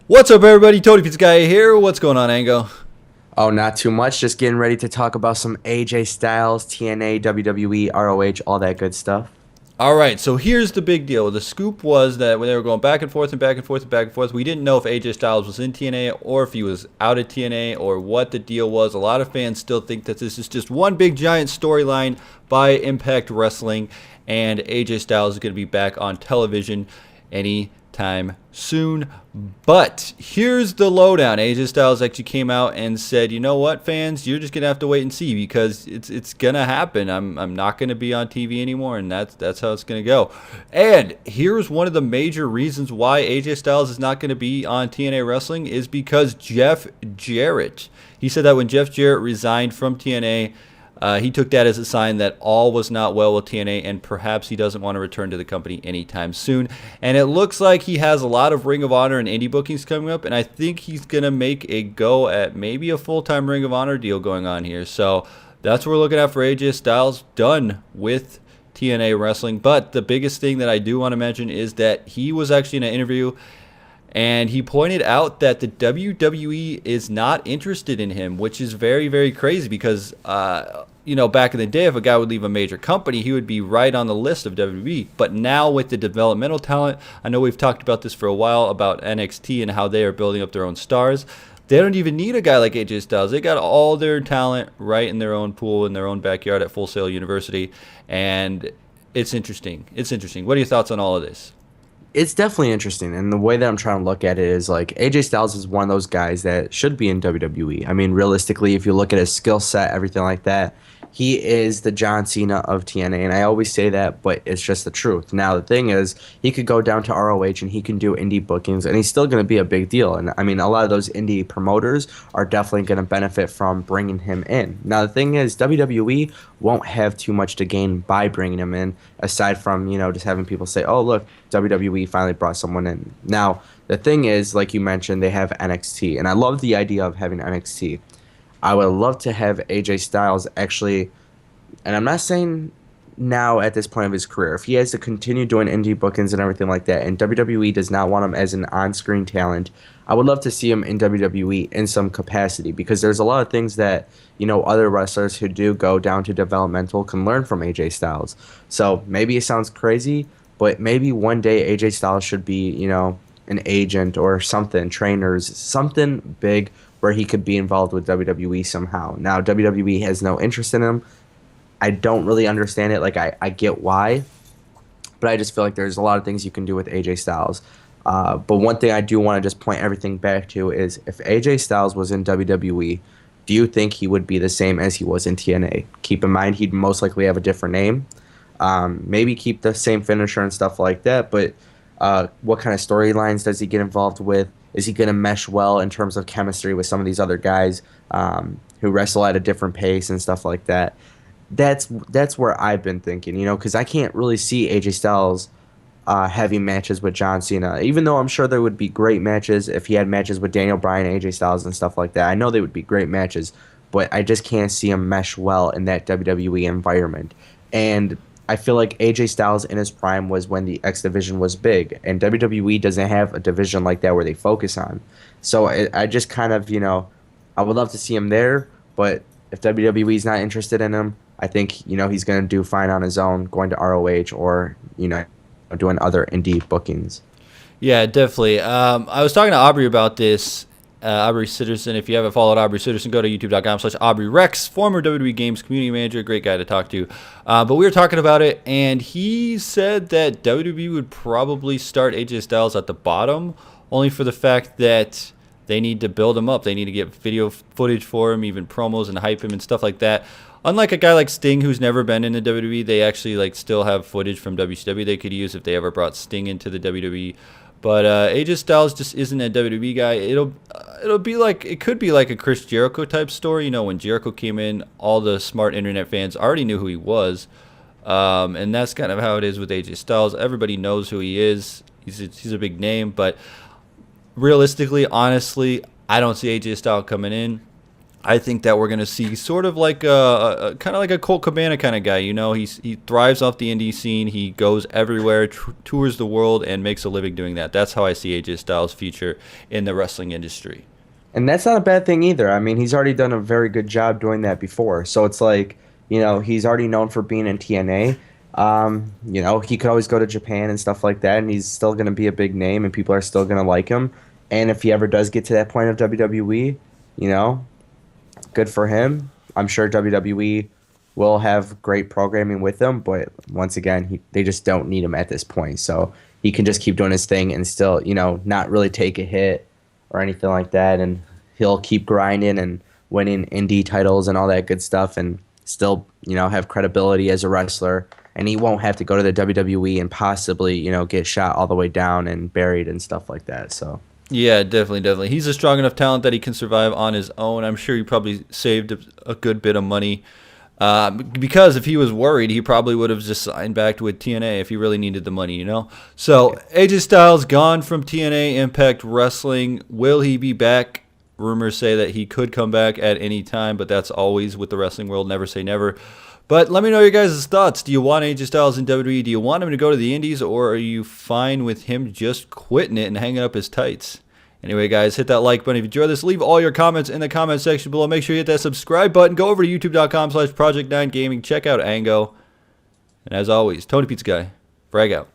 What's up, everybody? Tony Pizza Guy here. What's going on, Ango? Oh, not too much. Just getting ready to talk about some AJ Styles, TNA, WWE, ROH, all that good stuff. All right, so here's the big deal. The scoop was that when they were going back and forth and back and forth and back and forth, we didn't know if AJ Styles was in TNA or if he was out of TNA or what the deal was. A lot of fans still think that this is just one big giant storyline by Impact Wrestling, and AJ Styles is going to be back on television anytime soon. But here's the lowdown. AJ Styles actually came out and said, "You know what, fans, you're just gonna have to wait and see because it's gonna happen. I'm not gonna be on TV anymore, and that's how it's gonna go." And here's one of the major reasons why AJ Styles is not gonna be on TNA Wrestling is because Jeff Jarrett. He said that when Jeff Jarrett resigned from TNA. He took that as a sign that all was not well with TNA, and perhaps he doesn't want to return to the company anytime soon. And it looks like he has a lot of Ring of Honor and indie bookings coming up, and I think he's going to make a go at maybe a full-time Ring of Honor deal going on here. So that's what we're looking at for AJ Styles, done with TNA Wrestling. But the biggest thing that I do want to mention is that he was actually in an interview and he pointed out that the WWE is not interested in him, which is very, very crazy because, back in the day, if a guy would leave a major company, he would be right on the list of WWE. But now with the developmental talent, I know we've talked about this for a while about NXT and how they are building up their own stars. They don't even need a guy like AJ Styles. They got all their talent right in their own pool, in their own backyard at Full Sail University. And it's interesting. It's interesting. What are your thoughts on all of this? It's definitely interesting, and the way that I'm trying to look at it is like AJ Styles is one of those guys that should be in WWE. I mean, realistically, if you look at his skill set, everything like that, he is the John Cena of TNA, and I always say that, but it's just the truth. Now, the thing is, he could go down to ROH and he can do indie bookings, and he's still going to be a big deal. And I mean, a lot of those indie promoters are definitely going to benefit from bringing him in. Now, the thing is, WWE won't have too much to gain by bringing him in, aside from, just having people say, oh, look, WWE finally brought someone in. Now, the thing is, like you mentioned, they have NXT, and I love the idea of having NXT. I would love to have AJ Styles actually, and I'm not saying now at this point of his career, if he has to continue doing indie bookings and everything like that, and WWE does not want him as an on-screen talent, I would love to see him in WWE in some capacity because there's a lot of things that, other wrestlers who do go down to developmental can learn from AJ Styles. So maybe it sounds crazy, but maybe one day AJ Styles should be, an agent or something, trainers, something big where he could be involved with WWE somehow. Now, WWE has no interest in him. I don't really understand it. Like, I get why, but I just feel like there's a lot of things you can do with AJ Styles. But one thing I do want to just point everything back to is if AJ Styles was in WWE, do you think he would be the same as he was in TNA? Keep in mind, he'd most likely have a different name. Maybe keep the same finisher and stuff like that, but what kind of storylines does he get involved with? Is he going to mesh well in terms of chemistry with some of these other guys who wrestle at a different pace and stuff like that? That's where I've been thinking, because I can't really see AJ Styles having matches with John Cena, even though I'm sure there would be great matches if he had matches with Daniel Bryan, AJ Styles, and stuff like that. I know they would be great matches, but I just can't see him mesh well in that WWE environment. And I feel like AJ Styles in his prime was when the X division was big, and WWE doesn't have a division like that where they focus on. So I just kind of, I would love to see him there, but if WWE is not interested in him, I think, he's going to do fine on his own, going to ROH or, doing other indie bookings. Yeah, definitely. I was talking to Aubrey about this. Aubrey Sitterson. If you haven't followed Aubrey Sitterson, go to youtube.com/AubreyRex, former WWE Games community manager, great guy to talk to. But we were talking about it, and he said that WWE would probably start AJ Styles at the bottom, only for the fact that they need to build him up. They need to get video footage for him, even promos and hype him and stuff like that. Unlike a guy like Sting, who's never been in the WWE, they actually still have footage from WCW they could use if they ever brought Sting into the WWE. But AJ Styles just isn't a WWE guy. It'll be like, it could be like a Chris Jericho type story. When Jericho came in, all the smart internet fans already knew who he was, and that's kind of how it is with AJ Styles. Everybody knows who he is. He's a big name, but realistically, honestly, I don't see AJ Styles coming in. I think that we're going to see sort of like a kind of like a Colt Cabana kind of guy. You know, he thrives off the indie scene. He goes everywhere, tours the world, and makes a living doing that. That's how I see AJ Styles' future in the wrestling industry. And that's not a bad thing either. I mean, he's already done a very good job doing that before. So it's like, he's already known for being in TNA. He could always go to Japan and stuff like that, and he's still going to be a big name, and people are still going to like him. And if he ever does get to that point of WWE, good for him. I'm sure WWE will have great programming with him, but once again, they just don't need him at this point. So he can just keep doing his thing and still, not really take a hit or anything like that. And he'll keep grinding and winning indie titles and all that good stuff and still, have credibility as a wrestler. And he won't have to go to the WWE and possibly, get shot all the way down and buried and stuff like that. So. Yeah, definitely. He's a strong enough talent that he can survive on his own. I'm sure he probably saved a good bit of money because if he was worried, he probably would have just signed back with TNA if he really needed the money, So AJ Styles gone from TNA Impact Wrestling. Will he be back? Rumors say that he could come back at any time, but that's always with the wrestling world. Never say never. But let me know your guys' thoughts. Do you want AJ Styles in WWE? Do you want him to go to the Indies, or are you fine with him just quitting it and hanging up his tights? Anyway, guys, hit that like button if you enjoyed this. Leave all your comments in the comment section below. Make sure you hit that subscribe button. Go over to youtube.com/Project9Gaming. Check out Ango. And as always, Tony Pizza Guy, frag out.